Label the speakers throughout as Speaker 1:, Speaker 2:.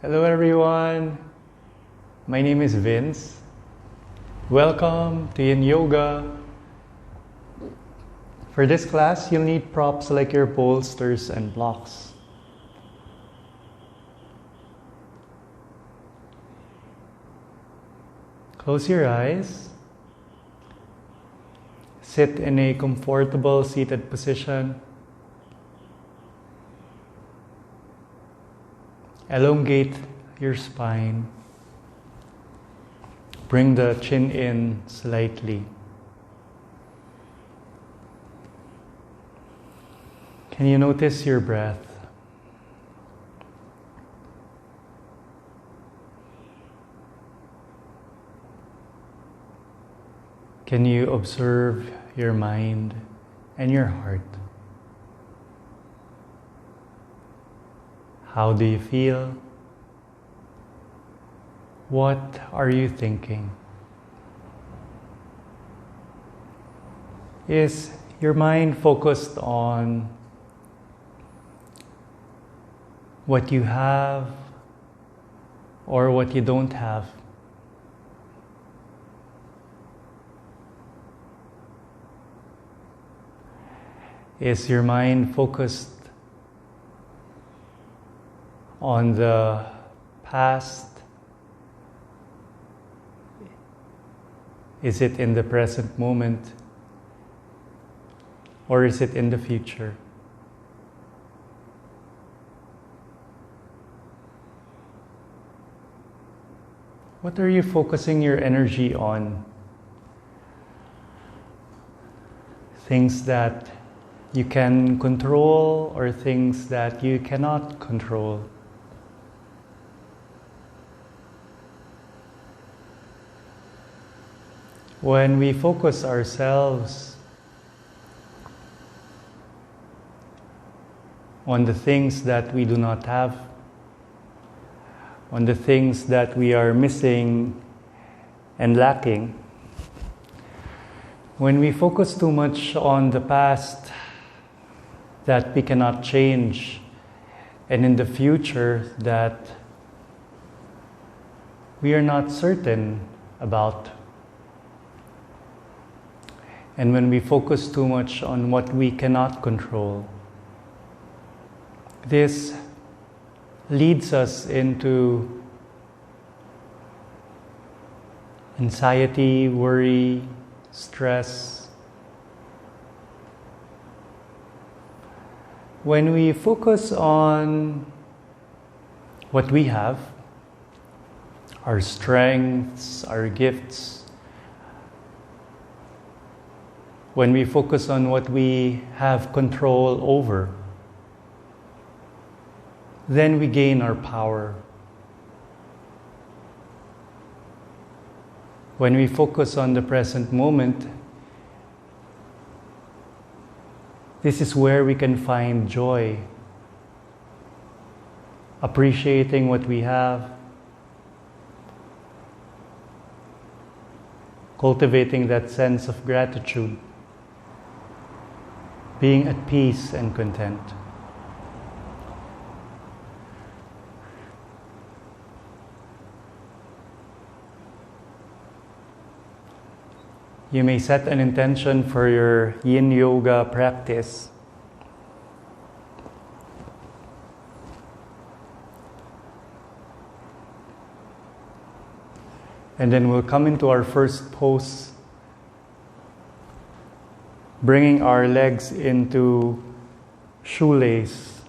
Speaker 1: Hello everyone, my name is Vince. Welcome to Yin Yoga. For this class, you'll need props like your bolsters and blocks. Close your eyes. Sit in a comfortable seated position. Elongate your spine. Bring the chin in slightly. Can you notice your breath? Can you observe your mind and your heart? How do you feel? What are you thinking? Is your mind focused on what you have or what you don't have? Is your mind focused on the past? Is it in the present moment? Or is it in the future? What are you focusing your energy on? Things that you can control or things that you cannot control? When we focus ourselves on the things that we do not have, on the things that we are missing and lacking, when we focus too much on the past that we cannot change, and in the future that we are not certain about, and when we focus too much on what we cannot control, this leads us into anxiety, worry, stress. When we focus on what we have, our strengths, our gifts, when we focus on what we have control over, then we gain our power. When we focus on the present moment, this is where we can find joy, appreciating what we have, cultivating that sense of gratitude, being at peace and content. You may set an intention for your Yin Yoga practice. And then we'll come into our first pose, bringing our legs into shoelace.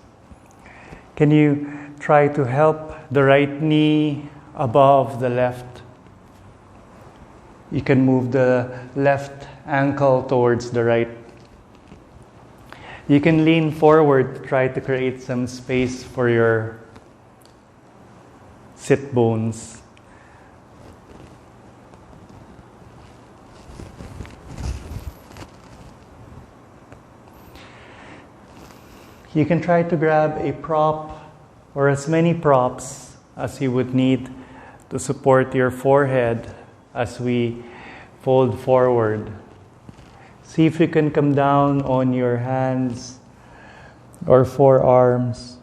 Speaker 1: Can you try to help the right knee above the left? You can move the left ankle towards the right. You can lean forward to try to create some space for your sit bones. You can try to grab a prop or as many props as you would need to support your forehead as we fold forward. See if you can come down on your hands or forearms.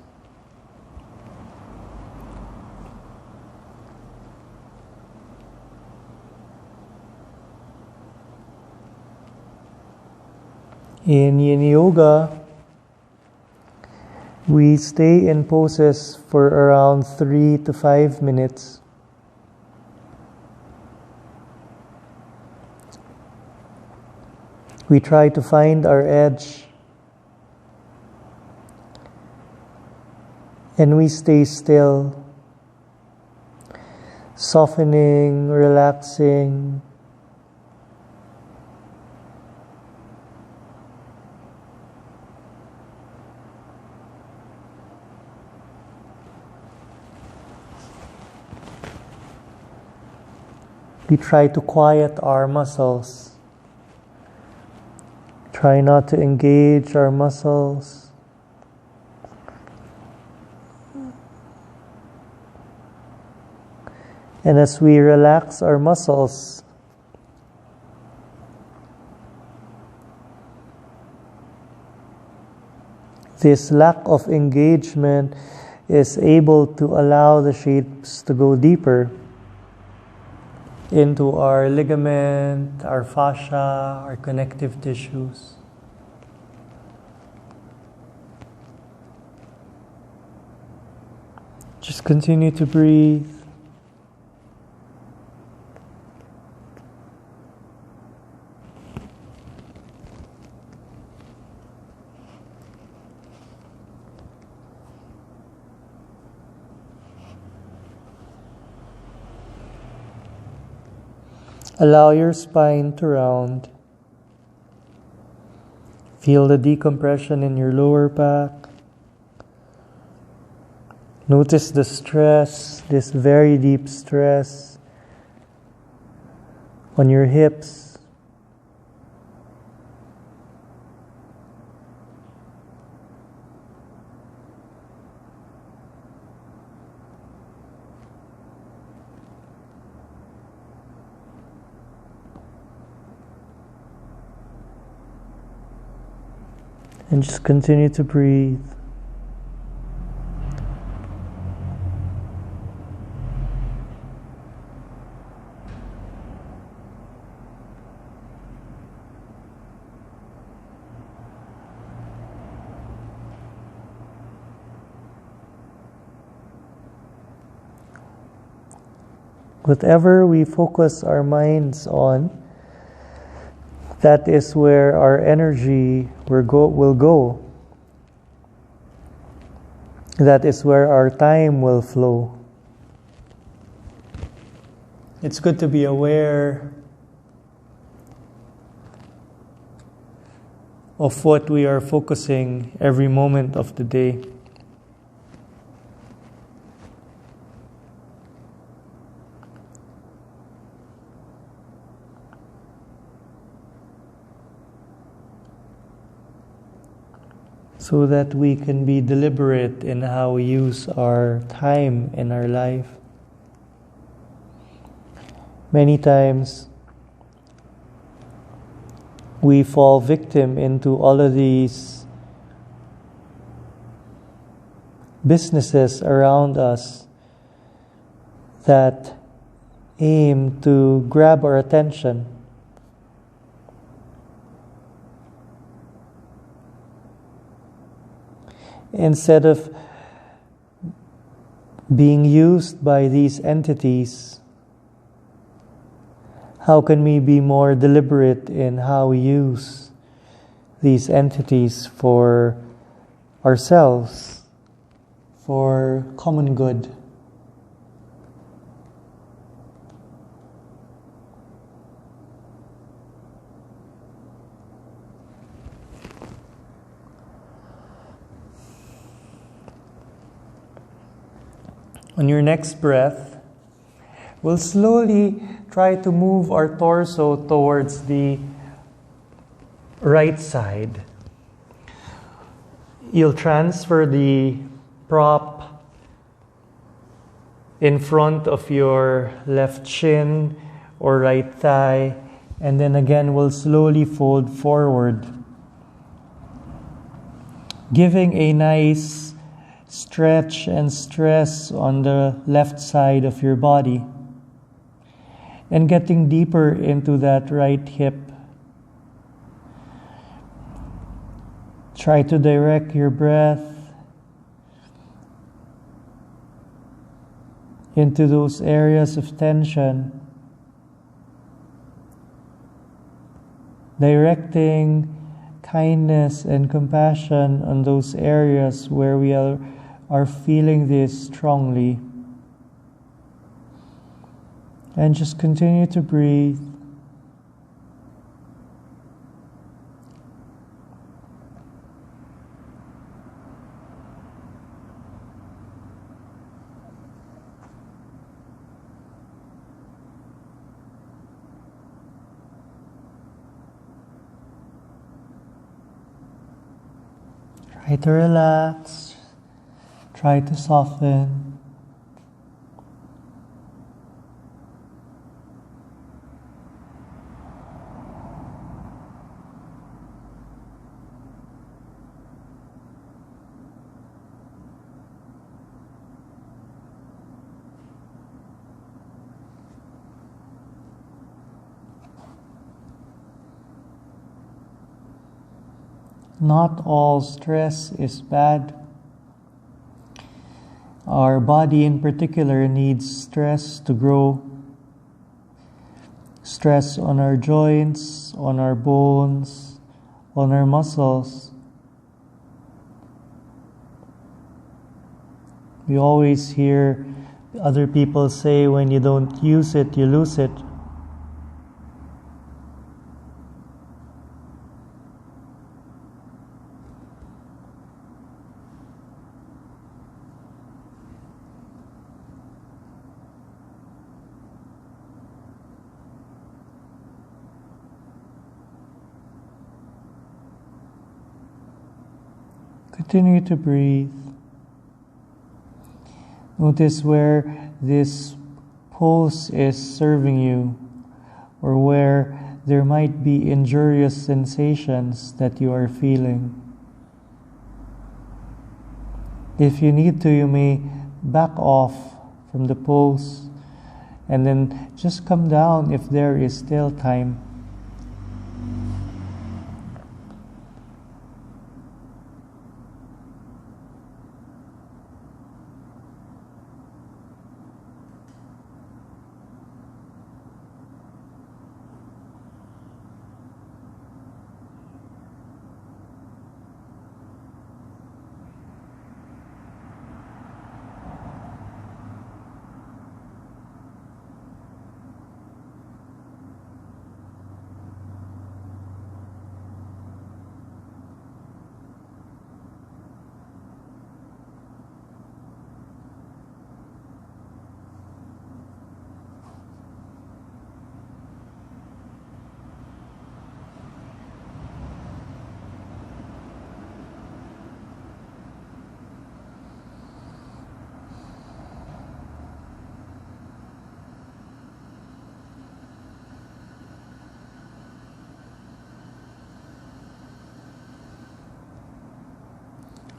Speaker 1: In Yin Yoga, we stay in poses for around 3 to 5 minutes. We try to find our edge, and we stay still, softening, relaxing. We try to quiet our muscles. Try not to engage our muscles. And as we relax our muscles, this lack of engagement is able to allow the shapes to go deeper into our ligament, our fascia, our connective tissues. Just continue to breathe. Allow your spine to round. Feel the decompression in your lower back. Notice the stress, this very deep stress on your hips. And just continue to breathe. Whatever we focus our minds on, that is where our energy will go. That is where our time will flow. It's good to be aware of what we are focusing every moment of the day. So that we can be deliberate in how we use our time in our life. Many times we fall victim into all of these businesses around us that aim to grab our attention. Instead of being used by these entities, how can we be more deliberate in how we use these entities for ourselves, for common good? On your next breath, we'll slowly try to move our torso towards the right side. You'll transfer the prop in front of your left shin or right thigh, and then again we'll slowly fold forward, giving a nice stretch and stress on the left side of your body, and getting deeper into that right hip. Try to direct your breath into those areas of tension, directing kindness and compassion on those areas where we are feeling this strongly. And just continue to breathe. Try to relax, try to soften. Not all stress is bad. Our body in particular needs stress to grow. Stress on our joints, on our bones, on our muscles. We always hear other people say, when you don't use it, you lose it. Continue to breathe. Notice where this pose is serving you, or where there might be injurious sensations that you are feeling. If you need to, you may back off from the pose and then just come down if there is still time.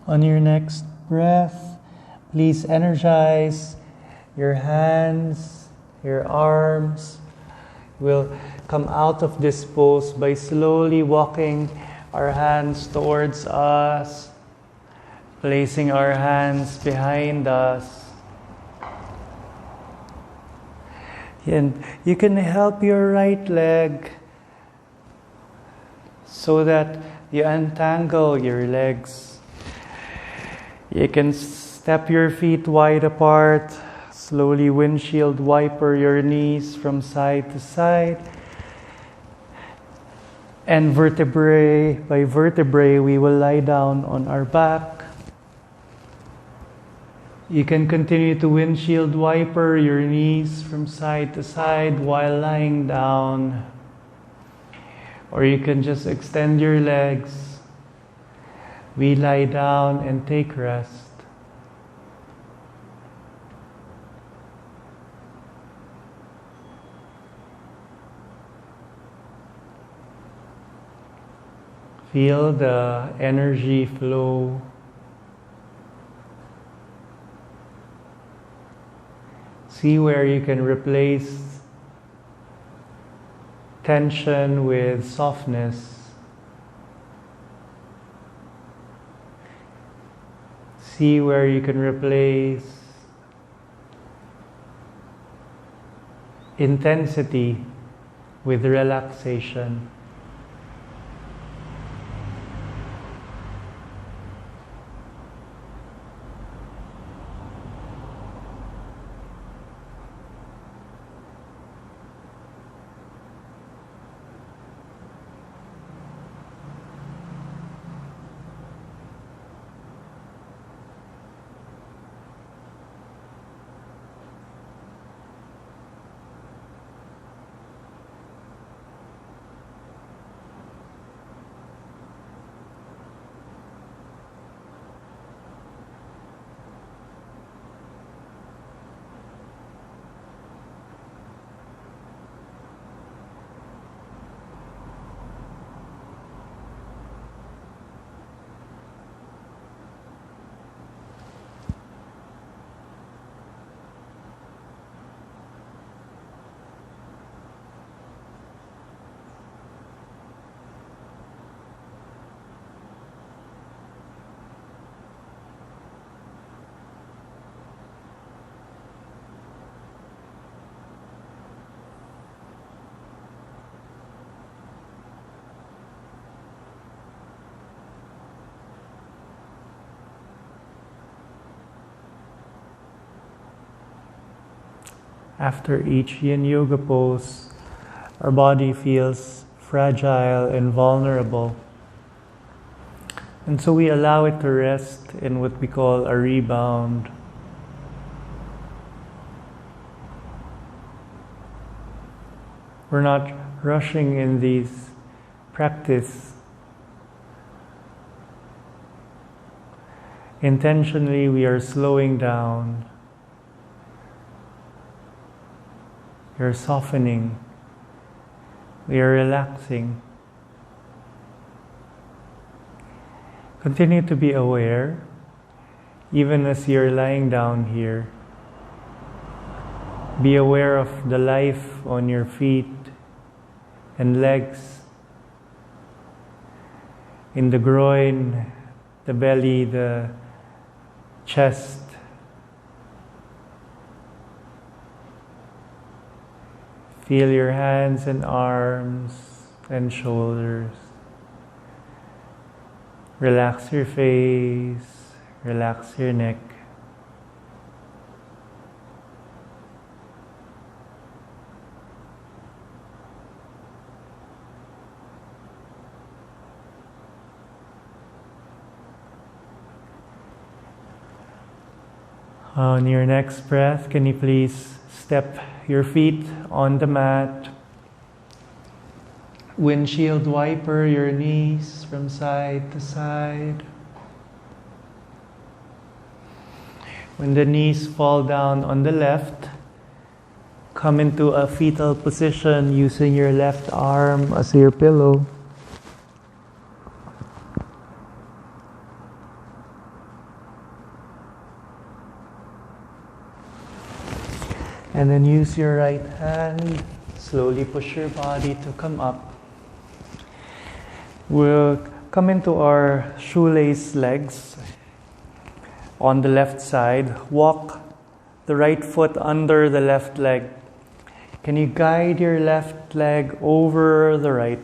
Speaker 1: On your next breath, please energize your hands, your arms. We'll come out of this pose by slowly walking our hands towards us, placing our hands behind us. And you can help your right leg so that you untangle your legs. You can step your feet wide apart, slowly windshield wiper your knees from side to side. And vertebrae by vertebrae, we will lie down on our back. You can continue to windshield wiper your knees from side to side while lying down. Or you can just extend your legs. We lie down and take rest. Feel the energy flow. See where you can replace tension with softness. See where you can replace intensity with relaxation. After each Yin Yoga pose, our body feels fragile and vulnerable. And so we allow it to rest in what we call a rebound. We're not rushing in these practice. Intentionally, we are slowing down. We are softening. We are relaxing. Continue to be aware, even as you're lying down here. Be aware of the life on your feet and legs, in the groin, the belly, the chest. Feel your hands and arms and shoulders. Relax your face, relax your neck. On your next breath, can you please step your feet on the mat? Windshield wiper your knees from side to side. When the knees fall down on the left, come into a fetal position using your left arm as your pillow. And then use your right hand, slowly push your body to come up. We'll come into our shoelace legs on the left side. Walk the right foot under the left leg. Can you guide your left leg over the right?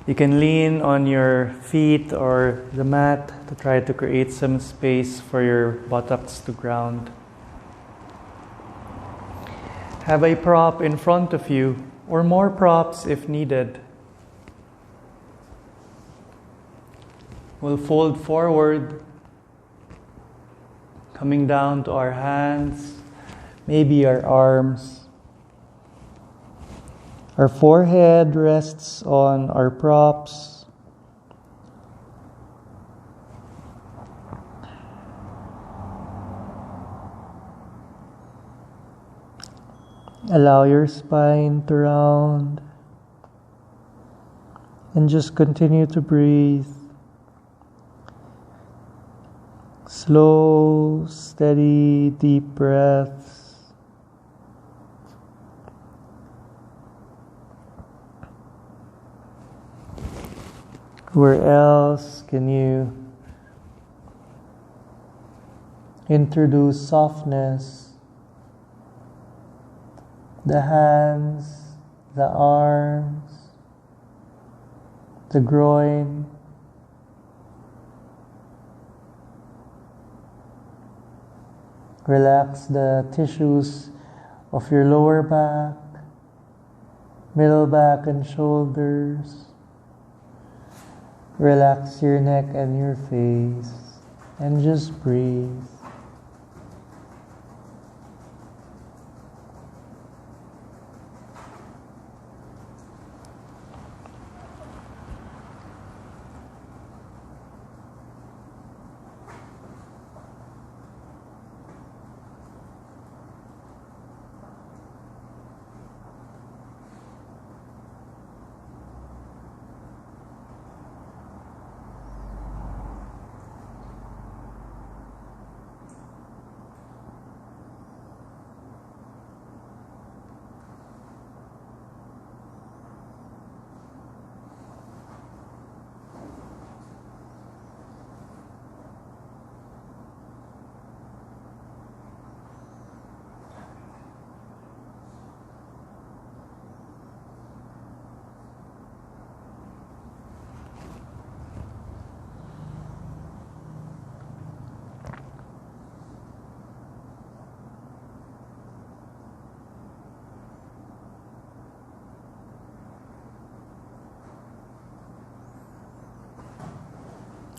Speaker 1: You can lean on your feet or the mat to try to create some space for your buttocks to ground. Have a prop in front of you, or more props if needed. We'll fold forward, coming down to our hands, maybe our arms. Our forehead rests on our props. Allow your spine to round and just continue to breathe. Slow, steady, deep breaths. Where else can you introduce softness. The hands, the arms, the groin. Relax the tissues of your lower back, middle back and shoulders. Relax your neck and your face, and just breathe.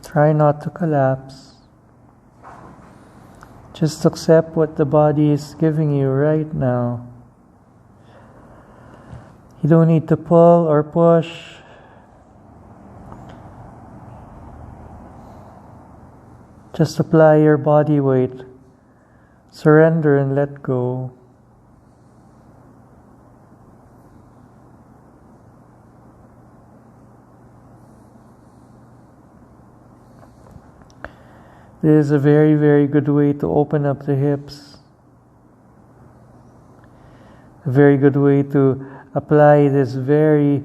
Speaker 1: Try not to collapse. Just accept what the body is giving you right now. You don't need to pull or push. Just apply your body weight. Surrender and let go. This is a very, very good way to open up the hips. A very good way to apply this very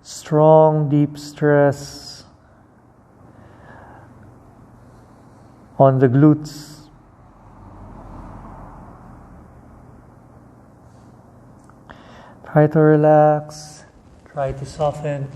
Speaker 1: strong, deep stress on the glutes. Try to relax. Try to soften.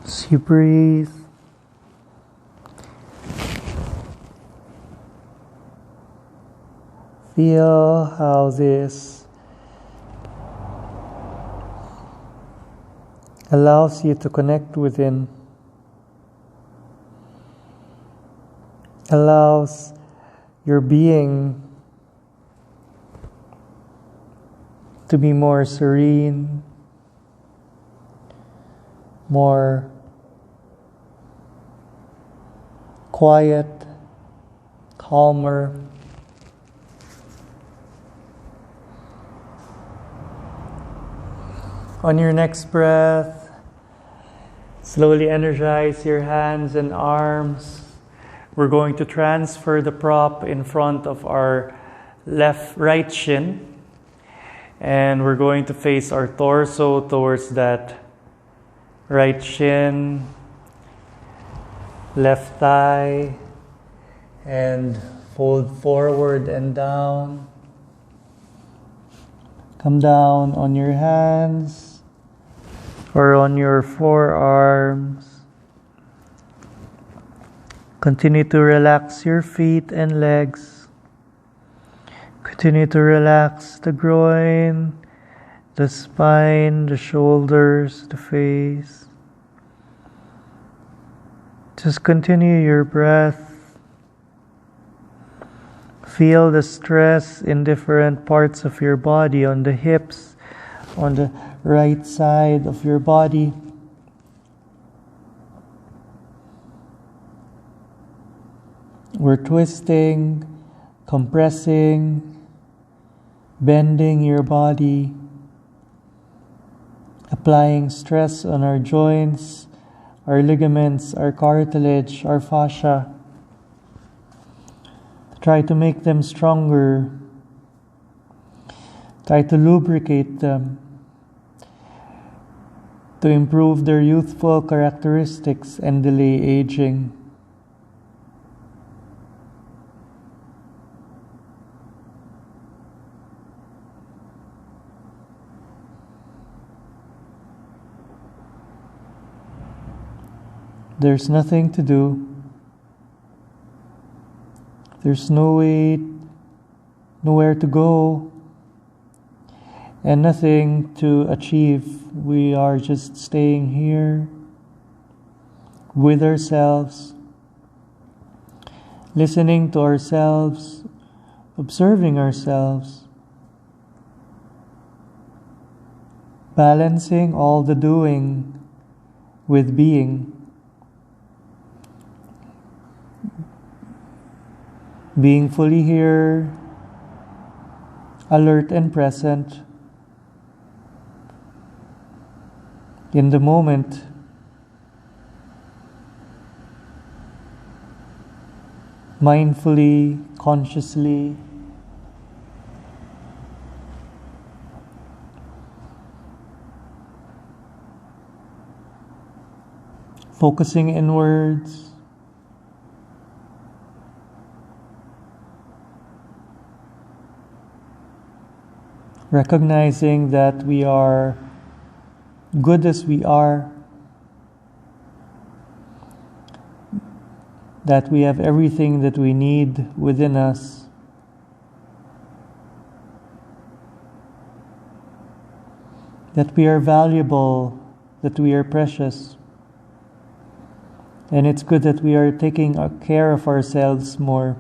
Speaker 1: As you breathe, feel how this allows you to connect within, allows your being to be more serene, more quiet, calmer. On your next breath, slowly energize your hands and arms. We're going to transfer the prop in front of our right shin, and we're going to face our torso towards that right shin, left thigh, and fold forward and down. Come down on your hands or on your forearms. Continue to relax your feet and legs. Continue to relax the groin, the spine, the shoulders, the face. Just continue your breath. Feel the stress in different parts of your body, on the hips, on the right side of your body. We're twisting, compressing, bending your body, applying stress on our joints, our ligaments, our cartilage, our fascia. Try to make them stronger. Try to lubricate them, to improve their youthful characteristics and delay aging. There's nothing to do. There's nowhere to go, and nothing to achieve. We are just staying here with ourselves, listening to ourselves, observing ourselves, balancing all the doing with being. Being fully here, alert and present, in the moment, mindfully, consciously, focusing inwards. Recognizing that we are good as we are, that we have everything that we need within us, that we are valuable, that we are precious, and it's good that we are taking care of ourselves more.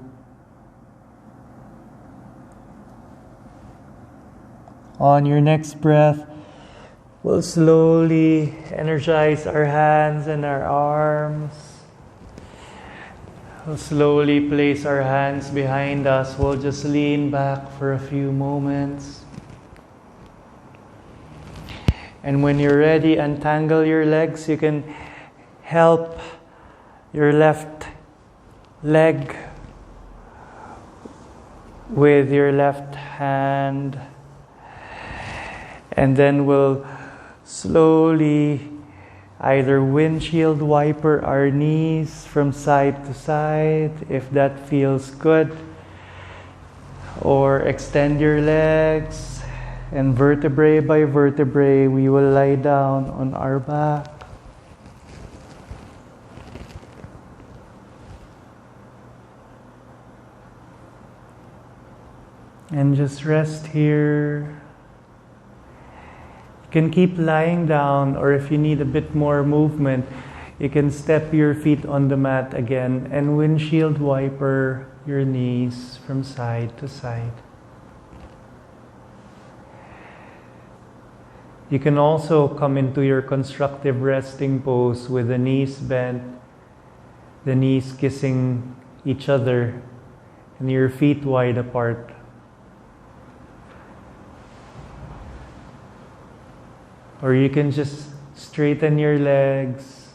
Speaker 1: On your next breath, we'll slowly energize our hands and our arms. We'll slowly place our hands behind us. We'll just lean back for a few moments. And when you're ready, untangle your legs. You can help your left leg with your left hand. And then we'll slowly either windshield wiper our knees from side to side, if that feels good, or extend your legs, and vertebrae by vertebrae, we will lie down on our back. And just rest here. You can keep lying down, or if you need a bit more movement, you can step your feet on the mat again and windshield wiper your knees from side to side. You can also come into your constructive resting pose with the knees bent, the knees kissing each other, and your feet wide apart. Or you can just straighten your legs,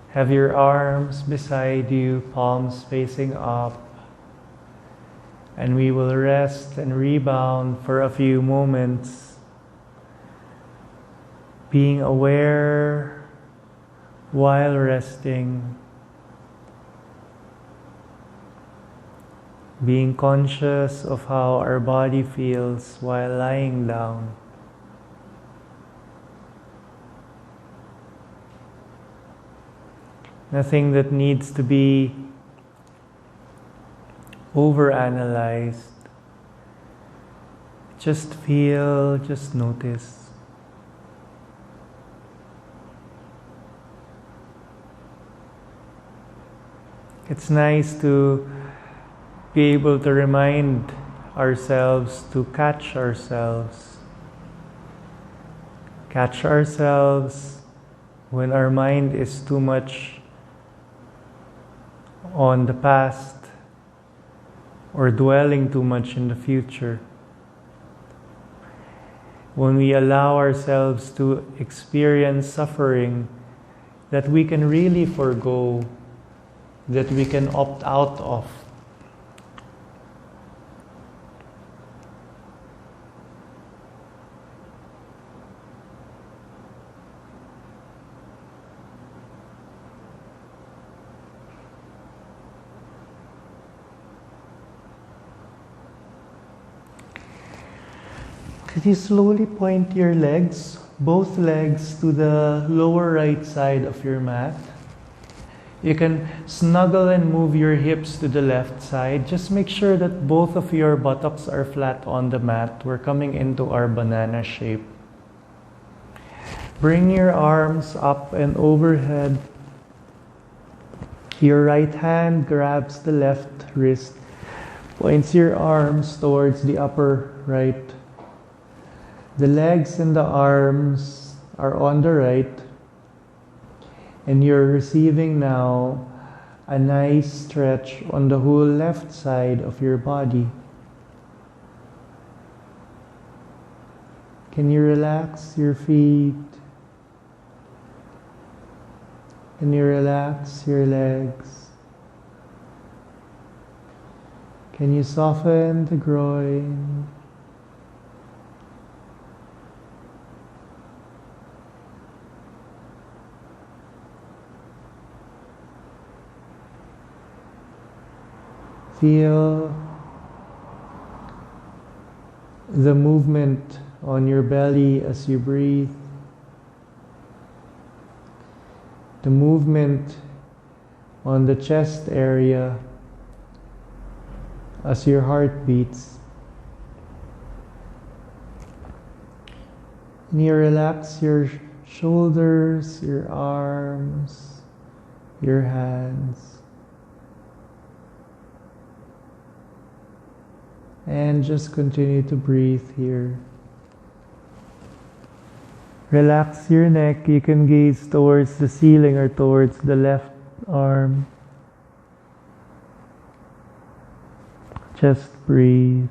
Speaker 1: have your arms beside you, palms facing up, and we will rest and rebound for a few moments, being aware while resting, being conscious of how our body feels while lying down. Nothing that needs to be overanalyzed. Just feel, just notice. It's nice to be able to remind ourselves to catch ourselves. Catch ourselves when our mind is too much on the past or dwelling too much in the future. When we allow ourselves to experience suffering that we can really forgo, that we can opt out of. Could you slowly point your legs, both legs, to the lower right side of your mat? You can snuggle and move your hips to the left side. Just make sure that both of your buttocks are flat on the mat. We're coming into our banana shape. Bring your arms up and overhead. Your right hand grabs the left wrist, points your arms towards the upper right. The legs and the arms are on the right, and you're receiving now a nice stretch on the whole left side of your body. Can you relax your feet? Can you relax your legs? Can you soften the groin? Feel the movement on your belly as you breathe. The movement on the chest area as your heart beats. And you relax your shoulders, your arms, your hands. And just continue to breathe here. Relax your neck. You can gaze towards the ceiling or towards the left arm. Just breathe.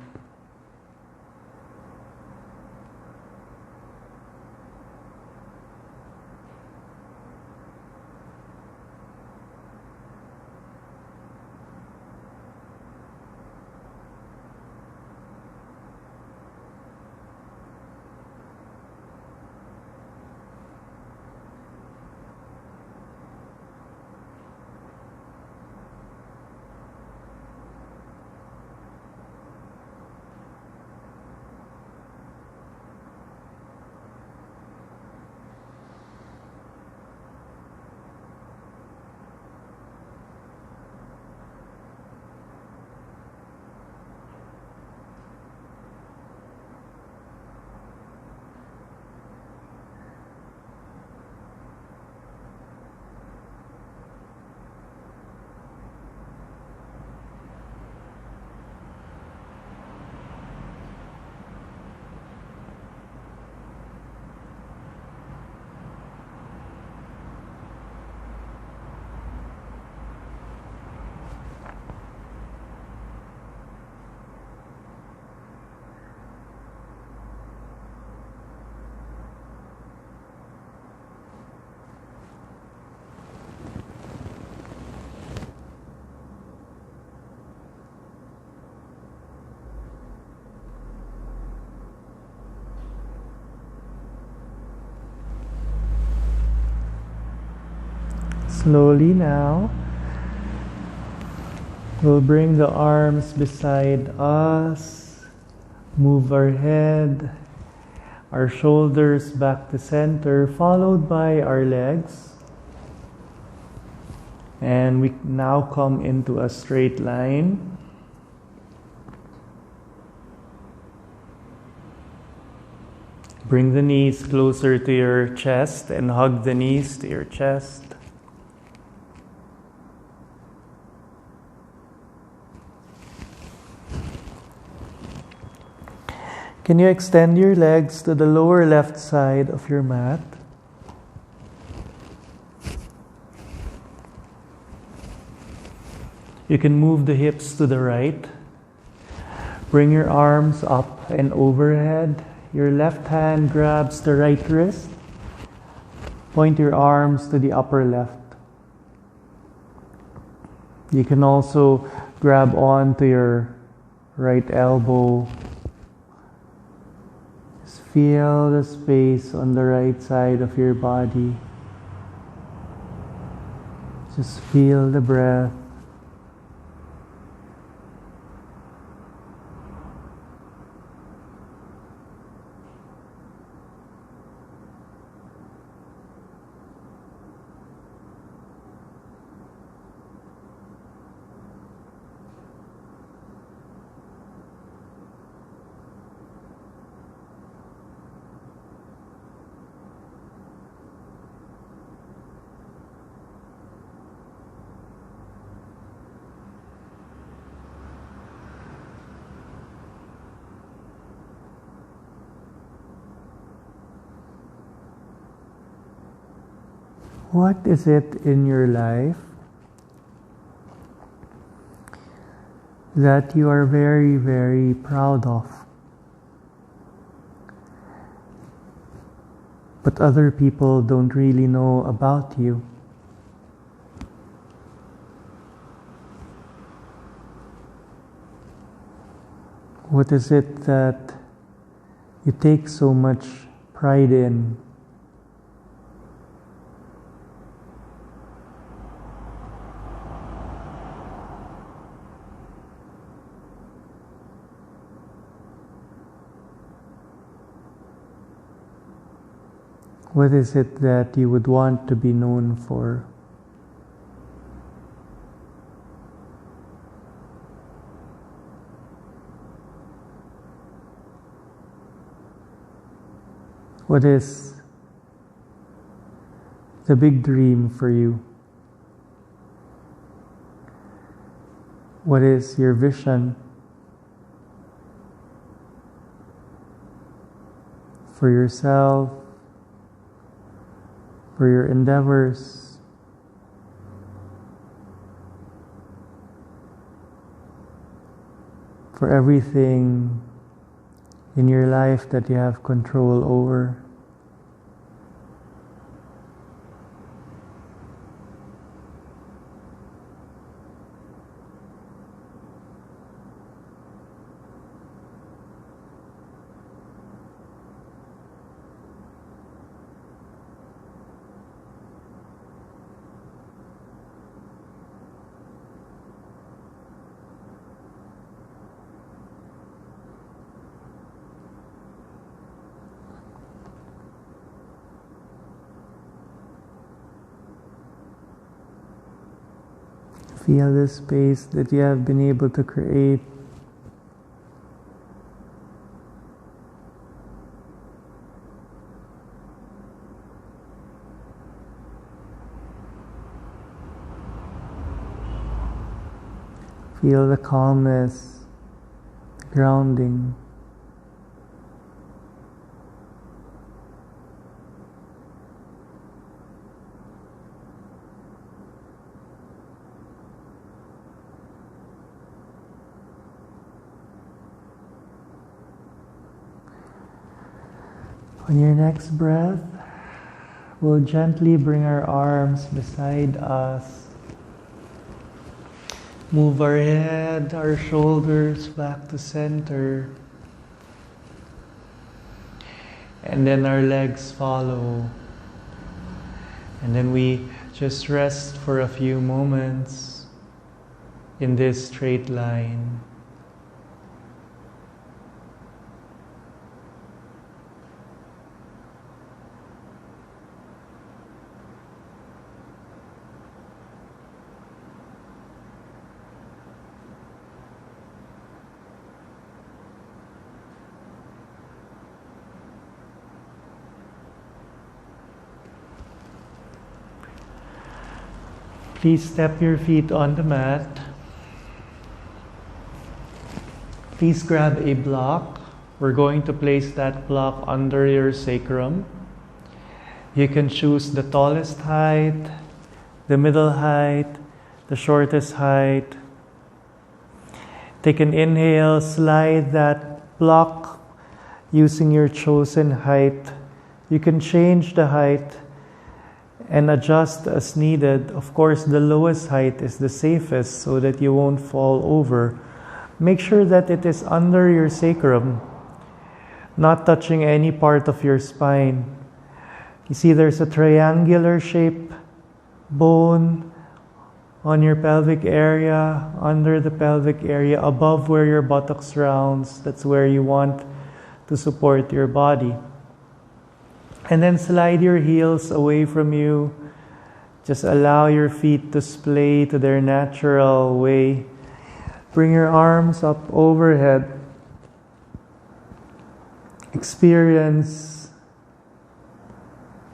Speaker 1: Slowly now, we'll bring the arms beside us, move our head, our shoulders back to center, followed by our legs. And we now come into a straight line. Bring the knees closer to your chest and hug the knees to your chest. Can you extend your legs to the lower left side of your mat? You can move the hips to the right. Bring your arms up and overhead. Your left hand grabs the right wrist. Point your arms to the upper left. You can also grab on to your right elbow. Just feel the space on the right side of your body. Just feel the breath. What is it in your life that you are very, very proud of, but other people don't really know about you? What is it that you take so much pride in? What is it that you would want to be known for? What is the big dream for you? What is your vision for yourself, for your endeavors? For everything in your life that you have control over? Feel the space that you have been able to create. Feel the calmness, grounding. On your next breath, we'll gently bring our arms beside us. Move our head, our shoulders back to center. And then our legs follow. And then we just rest for a few moments in this straight line. Please step your feet on the mat. Please grab a block. We're going to place that block under your sacrum. You can choose the tallest height, the middle height, the shortest height. Take an inhale, slide that block using your chosen height. You can change the height and adjust as needed. Of course, the lowest height is the safest so that you won't fall over. Make sure that it is under your sacrum, not touching any part of your spine. You see there's a triangular shape bone on your pelvic area, under the pelvic area, above where your buttocks rounds. That's where you want to support your body. And then slide your heels away from you. Just allow your feet to splay to their natural way. Bring your arms up overhead. Experience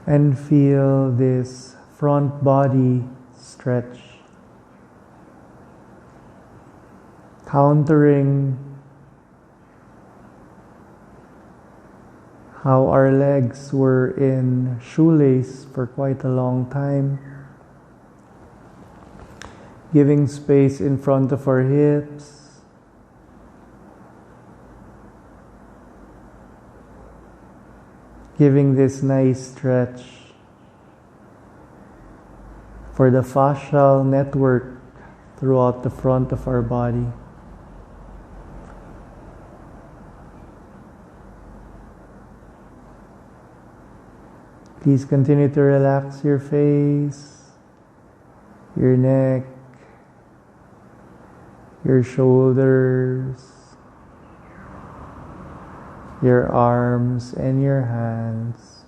Speaker 1: and feel this front body stretch. Countering how our legs were in shoelace for quite a long time. Giving space in front of our hips. Giving this nice stretch for the fascial network throughout the front of our body. Please continue to relax your face, your neck, your shoulders, your arms and your hands.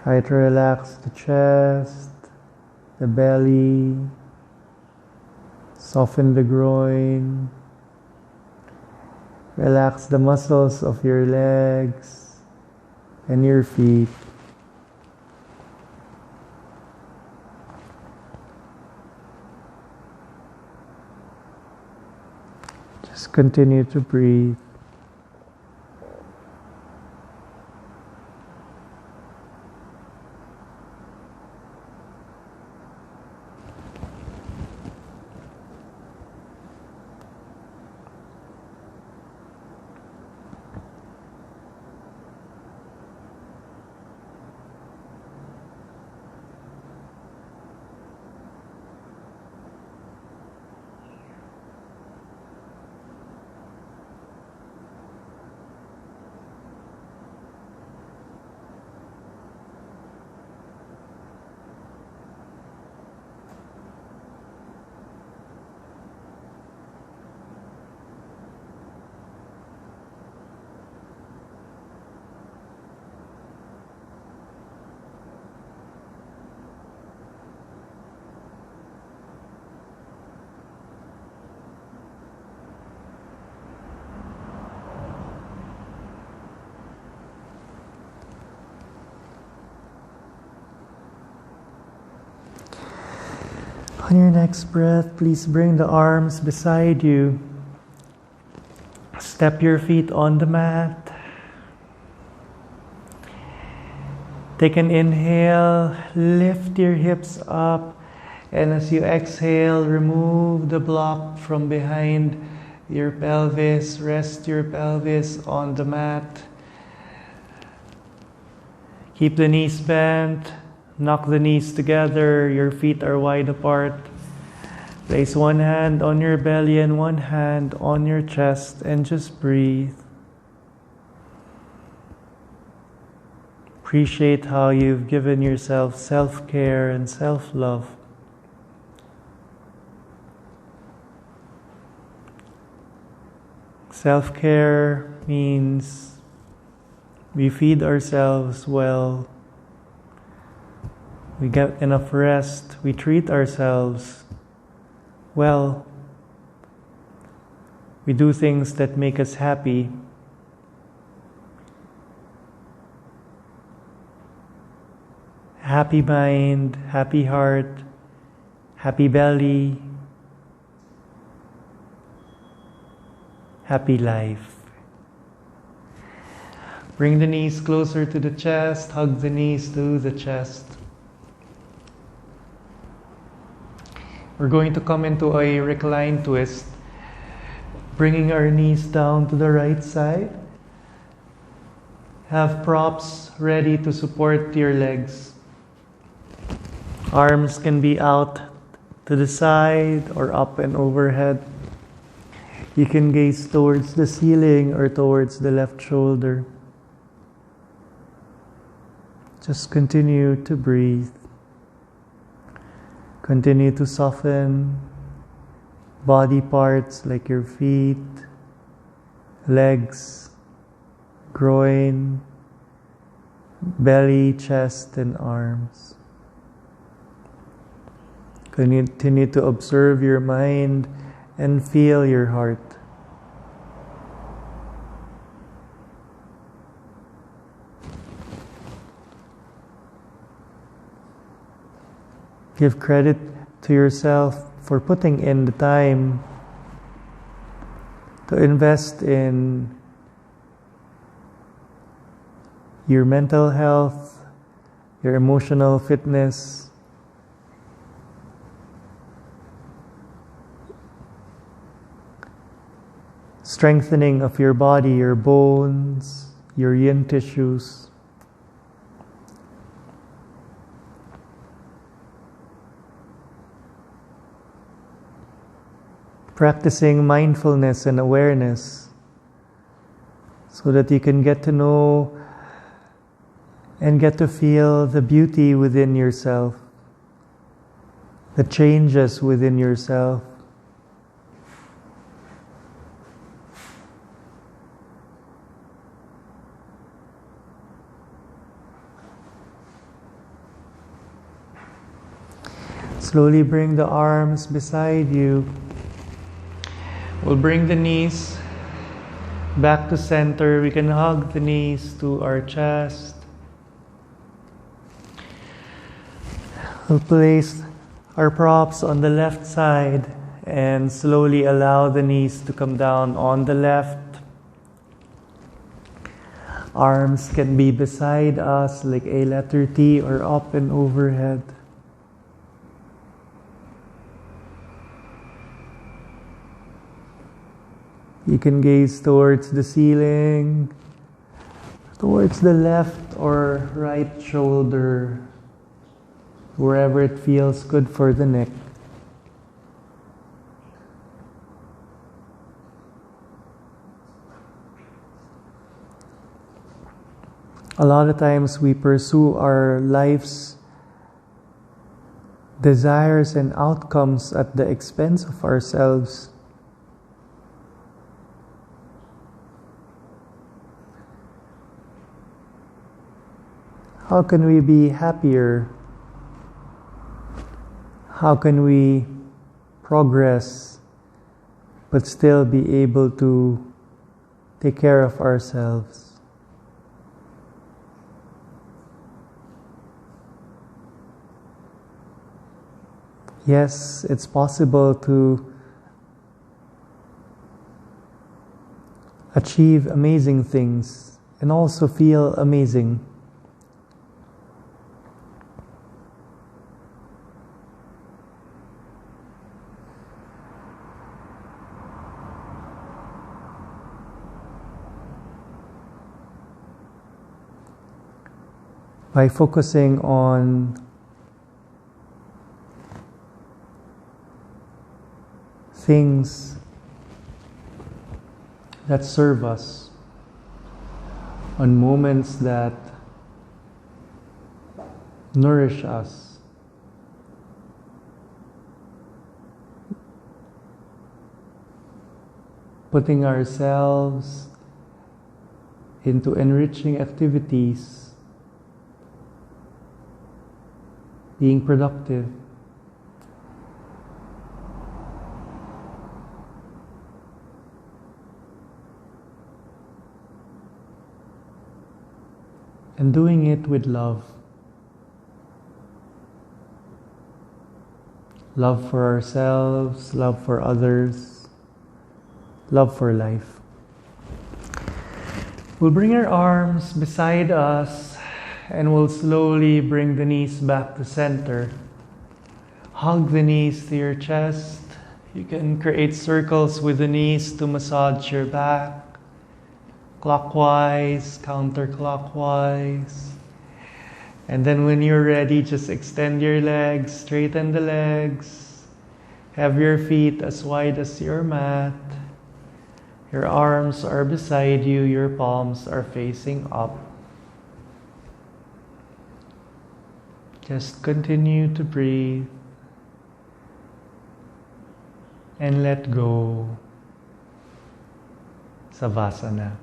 Speaker 1: Try to relax the chest, the belly, soften the groin. Relax the muscles of your legs and your feet. Just continue to breathe. On your next breath, please bring the arms beside you. Step your feet on the mat. Take an inhale, lift your hips up, and as you exhale, remove the block from behind your pelvis. Rest your pelvis on the mat. Keep the knees bent. Knock the knees together, your feet are wide apart. Place one hand on your belly and one hand on your chest and just breathe. Appreciate how you've given yourself self-care and self-love. Self-care means we feed ourselves well. We get enough rest. We treat ourselves well. We do things that make us happy. Happy mind, happy heart, happy belly, happy life. Bring the knees closer to the chest. Hug the knees to the chest. We're going to come into a recline twist, bringing our knees down to the right side. Have props ready to support your legs. Arms can be out to the side or up and overhead. You can gaze towards the ceiling or towards the left shoulder. Just continue to breathe. Continue to soften body parts like your feet, legs, groin, belly, chest, and arms. Continue to observe your mind and feel your heart. Give credit to yourself for putting in the time to invest in your mental health, your emotional fitness, strengthening of your body, your bones, your yin tissues. Practicing mindfulness and awareness so that you can get to know and get to feel the beauty within yourself, the changes within yourself. Slowly bring the arms beside you. We'll bring the knees back to center. We can hug the knees to our chest. We'll place our props on the left side and slowly allow the knees to come down on the left. Arms can be beside us like a letter T or up and overhead. You can gaze towards the ceiling, towards the left or right shoulder, wherever it feels good for the neck. A lot of times we pursue our life's desires and outcomes at the expense of ourselves. How can we be happier? How can we progress but still be able to take care of ourselves? Yes, it's possible to achieve amazing things and also feel amazing. By focusing on things that serve us, on moments that nourish us, putting ourselves into enriching activities, being productive. And doing it with love. Love for ourselves, love for others, love for life. We'll bring our arms beside us and we'll slowly bring the knees back to center. Hug the knees to your chest. You can create circles with the knees to massage your back. Clockwise, counterclockwise. And then when you're ready, just extend your legs, straighten the legs. Have your feet as wide as your mat. Your arms are beside you, your palms are facing up. Just continue to breathe and let go. Savasana.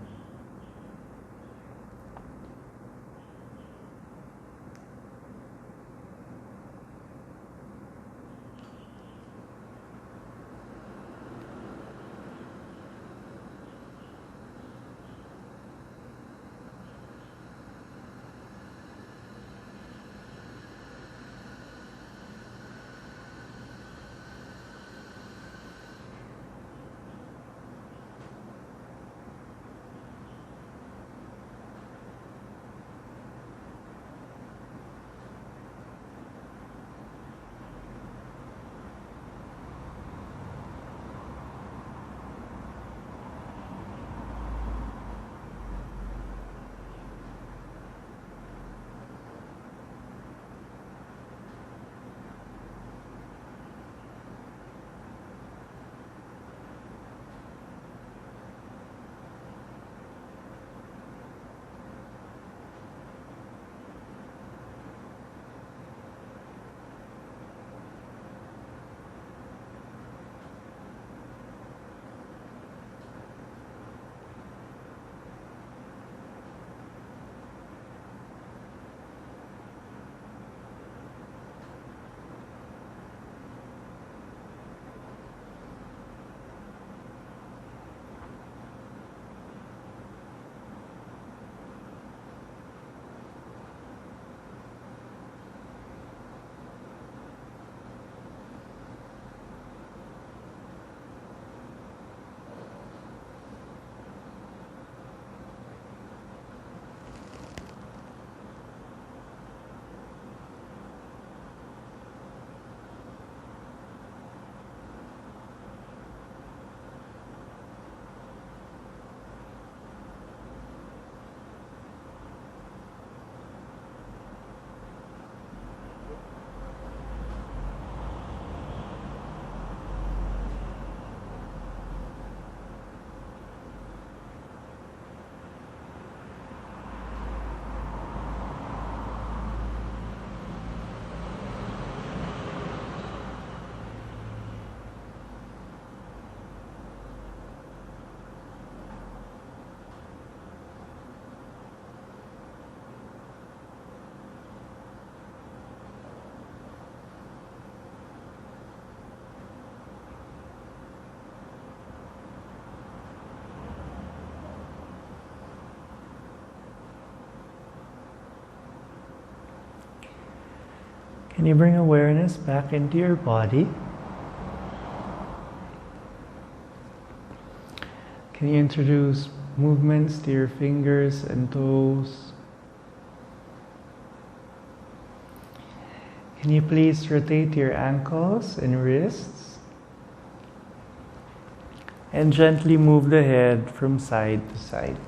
Speaker 1: Can you bring awareness back into your body? Can you introduce movements to your fingers and toes? Can you please rotate your ankles and wrists? And gently move the head from side to side.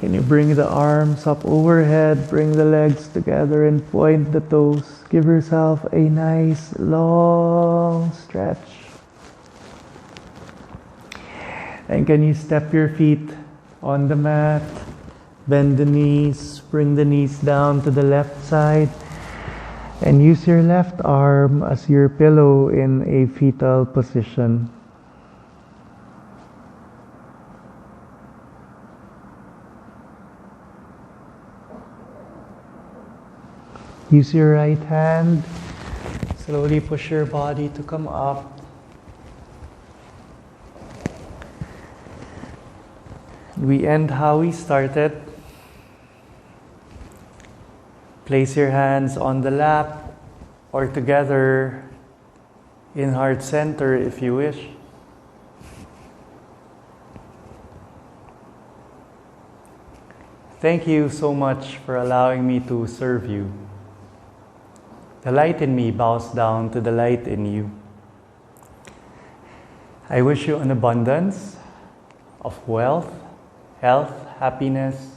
Speaker 1: Can you bring the arms up overhead, bring the legs together and point the toes. Give yourself a nice long stretch. And can you step your feet on the mat, bend the knees, bring the knees down to the left side, and use your left arm as your pillow in a fetal position. Use your right hand. Slowly push your body to come up. We end how we started. Place your hands on the lap or together in heart center if you wish. Thank you so much for allowing me to serve you. The light in me bows down to the light in you. I wish you an abundance of wealth, health, happiness,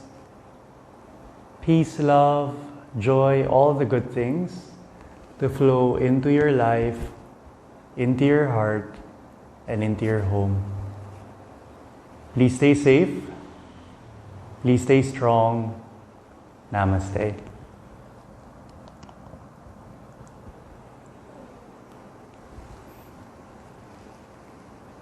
Speaker 1: peace, love, joy, all the good things to flow into your life, into your heart, and into your home. Please stay safe. Please stay strong. Namaste.